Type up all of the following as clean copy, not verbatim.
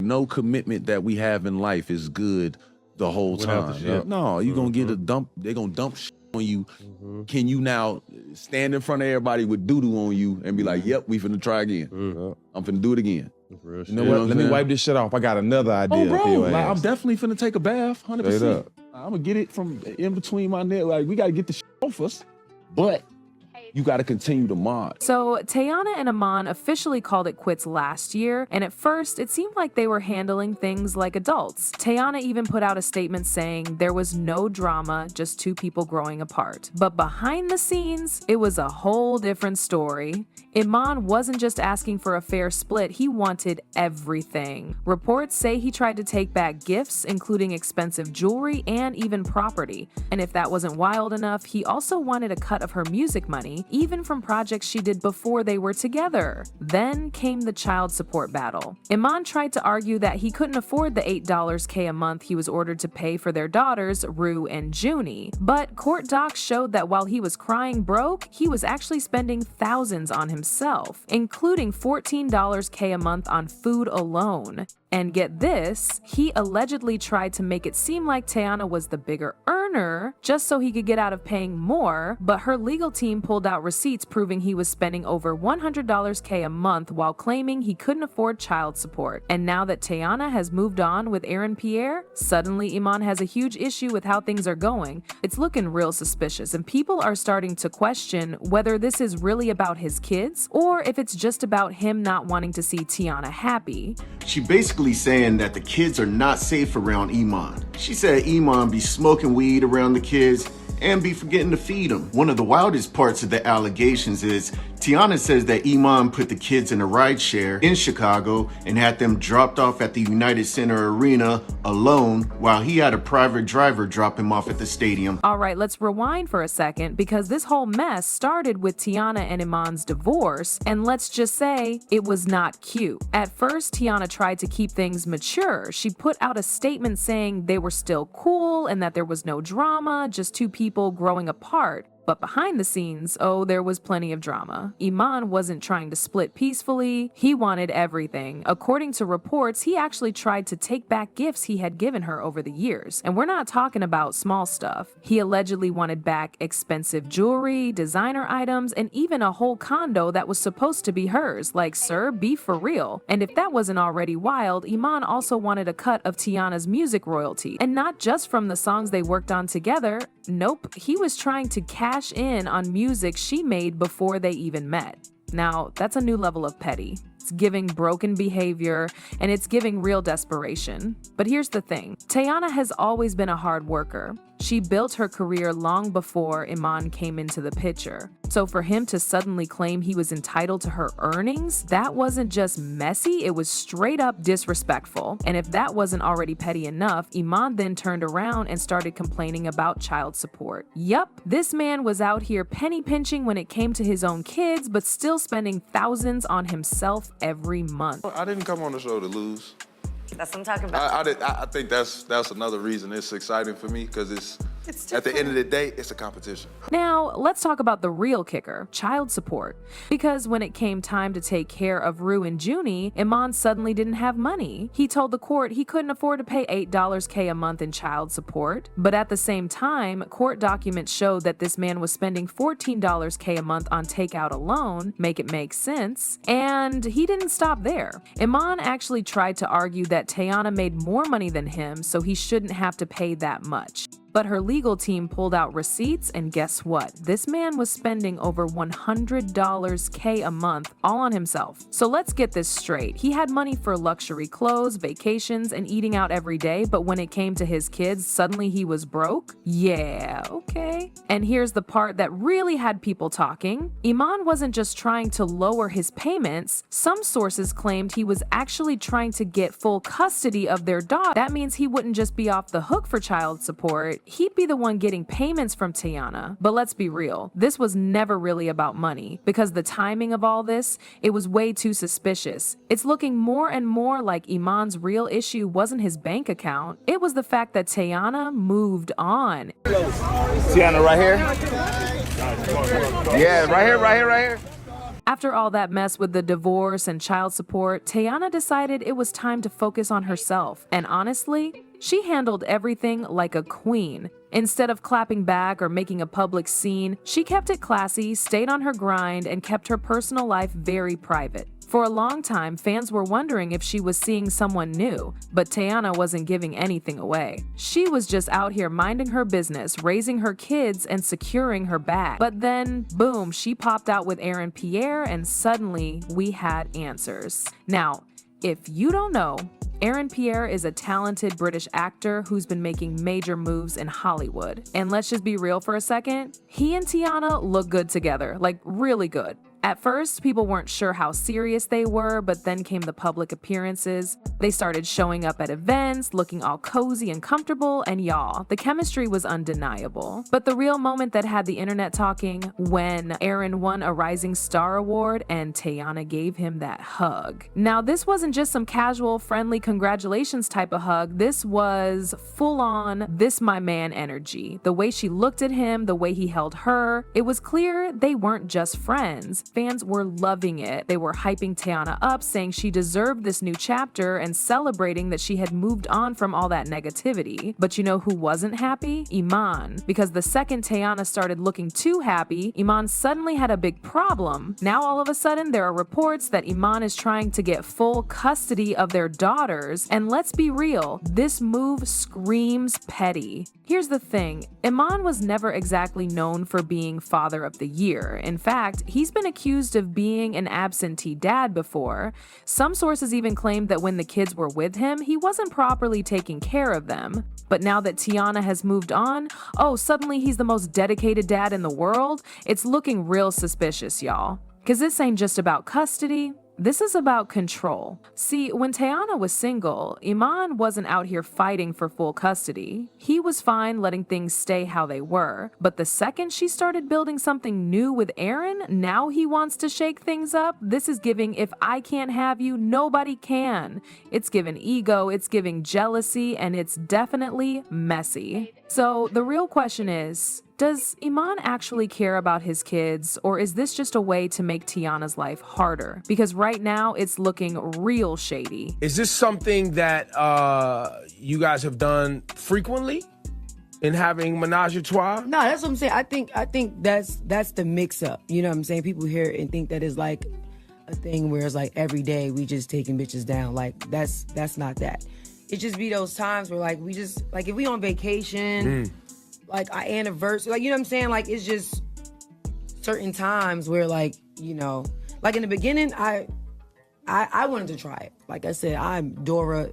no commitment that we have in life is good the whole Without the time. shit. No, you're gonna get a dump. They're gonna dump shit on you. Can you now stand in front of everybody with doo-doo on you and be like, yep, we finna try again. I'm finna do it again. Real You know shit. what? I'm Let me saying? wipe this shit off. I got another idea Oh, bro, for your like, ass. I'm definitely finna take a bath, 100%. Straight up. I'm gonna get it from in between my nails. Like, we gotta get the shit off us, but you gotta continue to mod. So Teyana and Iman officially called it quits last year, and at first it seemed like they were handling things like adults. Teyana even put out a statement saying there was no drama, just two people growing apart. But behind the scenes, it was a whole different story. Iman wasn't just asking for a fair split, he wanted everything. Reports say he tried to take back gifts, including expensive jewelry and even property. And if that wasn't wild enough, he also wanted a cut of her music money, even from projects she did before they were together. Then came the child support battle. Iman tried to argue that he couldn't afford the $8K a month he was ordered to pay for their daughters, Rue and Junie. But court docs showed that while he was crying broke, he was actually spending thousands on himself, including $14K a month on food alone. And get this, he allegedly tried to make it seem like Teyana was the bigger earner just so he could get out of paying more, but her legal team pulled out receipts proving he was spending over $100K a month while claiming he couldn't afford child support. And now that Teyana has moved on with Aaron Pierre, suddenly Iman has a huge issue with how things are going. It's looking real suspicious, and people are starting to question whether this is really about his kids or if it's just about him not wanting to see Teyana happy. She basically saying that the kids are not safe around Iman. She said Iman be smoking weed around the kids and be forgetting to feed them. One of the wildest parts of the allegations is Teyana says that Iman put the kids in a rideshare in Chicago and had them dropped off at the United Center Arena alone while he had a private driver drop him off at the stadium. All right, let's rewind for a second because this whole mess started with Teyana and Iman's divorce, and let's just say it was not cute. At first, Teyana tried to keep things mature. She put out a statement saying they were still cool and that there was no drama, just two people growing apart. But behind the scenes, oh, there was plenty of drama. Iman wasn't trying to split peacefully. He wanted everything. According to reports, he actually tried to take back gifts he had given her over the years. And we're not talking about small stuff. He allegedly wanted back expensive jewelry, designer items, and even a whole condo that was supposed to be hers. Like, sir, be for real. And if that wasn't already wild, Iman also wanted a cut of Teyana's music royalty. And not just from the songs they worked on together. Nope, he was trying to cash in on music she made before they even met. Now, that's a new level of petty. It's giving broken behavior, and it's giving real desperation. But here's the thing. Teyana has always been a hard worker. She built her career long before Iman came into the picture. So for him to suddenly claim he was entitled to her earnings, that wasn't just messy, it was straight up disrespectful. And if that wasn't already petty enough, Iman then turned around and started complaining about child support. Yup, this man was out here penny pinching when it came to his own kids, but still spending thousands on himself every month. I didn't come on the show to lose. That's what I'm talking about. I think that's another reason it's exciting for me, because it's at the end of the day, it's a competition. Now, let's talk about the real kicker, child support. Because when it came time to take care of Rue and Junie, Iman suddenly didn't have money. He told the court he couldn't afford to pay $8K a month in child support. But at the same time, court documents showed that this man was spending $14K a month on takeout alone, make it make sense. And he didn't stop there. Iman actually tried to argue that Teyana made more money than him, so he shouldn't have to pay that much. But her legal team pulled out receipts, and guess what? This man was spending over $100K a month all on himself. So let's get this straight. He had money for luxury clothes, vacations, and eating out every day, but when it came to his kids, suddenly he was broke? Yeah, okay. And here's the part that really had people talking. Iman wasn't just trying to lower his payments. Some sources claimed he was actually trying to get full custody of their daughter. That means he wouldn't just be off the hook for child support. He'd be the one getting payments from Teyana. But let's be real, this was never really about money, because the timing of all this, it was way too suspicious. It's looking more and more like Iman's real issue wasn't his bank account, it was the fact that Teyana moved on. Teyana right here? Yeah, right here. After all that mess with the divorce and child support, Teyana decided it was time to focus on herself. And honestly, she handled everything like a queen. Instead of clapping back or making a public scene, she kept it classy, stayed on her grind, and kept her personal life very private. For a long time, fans were wondering if she was seeing someone new, but Teyana wasn't giving anything away. She was just out here minding her business, raising her kids, and securing her bag. But then, boom, she popped out with Pierre, and suddenly we had answers. Now, if you don't know, Pierre is a talented British actor who's been making major moves in Hollywood. And let's just be real for a second, he and Teyana look good together, like really good. At first, people weren't sure how serious they were, but then came the public appearances. They started showing up at events, looking all cozy and comfortable, and y'all, the chemistry was undeniable. But the real moment that had the internet talking, when Aaron won a Rising Star Award and Teyana gave him that hug. Now, this wasn't just some casual, friendly congratulations type of hug. This was full-on, this my man energy. The way she looked at him, the way he held her, it was clear they weren't just friends. Fans were loving it. They were hyping Teyana up, saying she deserved this new chapter and celebrating that she had moved on from all that negativity. But you know who wasn't happy? Iman. Because the second Teyana started looking too happy, Iman suddenly had a big problem. Now all of a sudden there are reports that Iman is trying to get full custody of their daughters, and let's be real, this move screams petty. Here's the thing, Iman was never exactly known for being father of the year. In fact, he's been accused of being an absentee dad before. Some sources even claimed that when the kids were with him, he wasn't properly taking care of them. But now that Teyana has moved on, oh, suddenly he's the most dedicated dad in the world? It's looking real suspicious, y'all. 'Cause this ain't just about custody. This is about control. See, when Teyana was single, Iman wasn't out here fighting for full custody. He was fine letting things stay how they were. But the second she started building something new with Aaron, now he wants to shake things up. This is giving, if I can't have you, nobody can. It's giving ego, it's giving jealousy, and it's definitely messy. So the real question is, does Iman actually care about his kids, or is this just a way to make Teyana's life harder? Because right now, it's looking real shady. Is this something that you guys have done frequently in having menage a trois? No, that's what I'm saying. I think that's the mix-up. You know what I'm saying? People hear it and think that it's like a thing where it's like every day we just taking bitches down. Like, that's not that. It just be those times where like we just, like if we on vacation, like our anniversary, like, you know what I'm saying? Like, it's just certain times where, like, you know, like in the beginning, I wanted to try it. Like I said, I'm Dora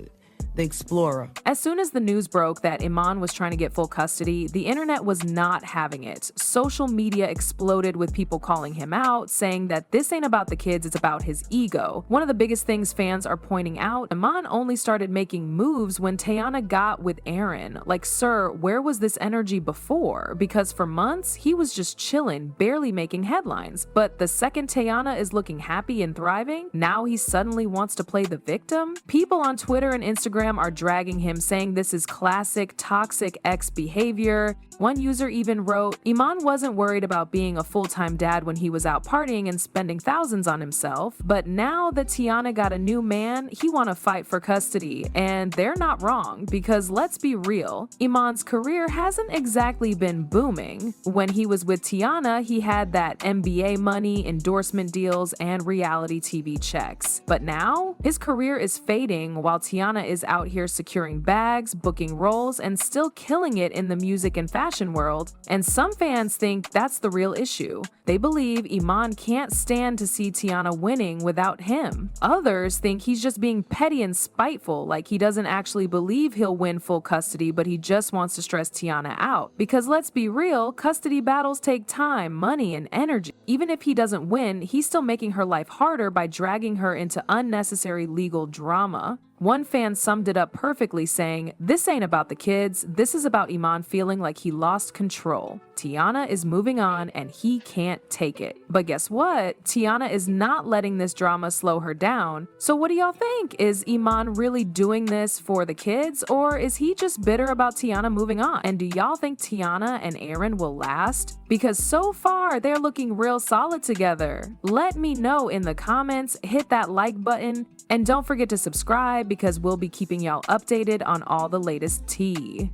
the Explorer. As soon as the news broke that Iman was trying to get full custody, the internet was not having it. Social media exploded with people calling him out, saying that this ain't about the kids, it's about his ego. One of the biggest things fans are pointing out, Iman only started making moves when Teyana got with Aaron. Like, sir, where was this energy before? Because for months, he was just chilling, barely making headlines. But the second Teyana is looking happy and thriving, now he suddenly wants to play the victim? People on Twitter and Instagram are dragging him, saying this is classic toxic ex behavior. One user even wrote, Iman wasn't worried about being a full-time dad when he was out partying and spending thousands on himself, but now that Teyana got a new man, he want to fight for custody. And they're not wrong, because let's be real, Iman's career hasn't exactly been booming. When he was with Teyana, he had that NBA money, endorsement deals, and reality TV checks. But now, his career is fading while Teyana is out here securing bags, booking roles, and still killing it in the music and fashion world. And some fans think that's the real issue. They believe Iman can't stand to see Teyana winning without him. Others think he's just being petty and spiteful, like he doesn't actually believe he'll win full custody, but he just wants to stress Teyana out. Because let's be real, custody battles take time, money, and energy. Even if he doesn't win, he's still making her life harder by dragging her into unnecessary legal drama. One fan summed it up perfectly saying, "This ain't about the kids, this is about Iman feeling like he lost control. Teyana is moving on and he can't take it." But guess what? Teyana is not letting this drama slow her down. So what do y'all think? Is Iman really doing this for the kids, or is he just bitter about Teyana moving on? And do y'all think Teyana and Aaron will last? Because so far, they're looking real solid together. Let me know in the comments, hit that like button, and don't forget to subscribe because we'll be keeping y'all updated on all the latest tea.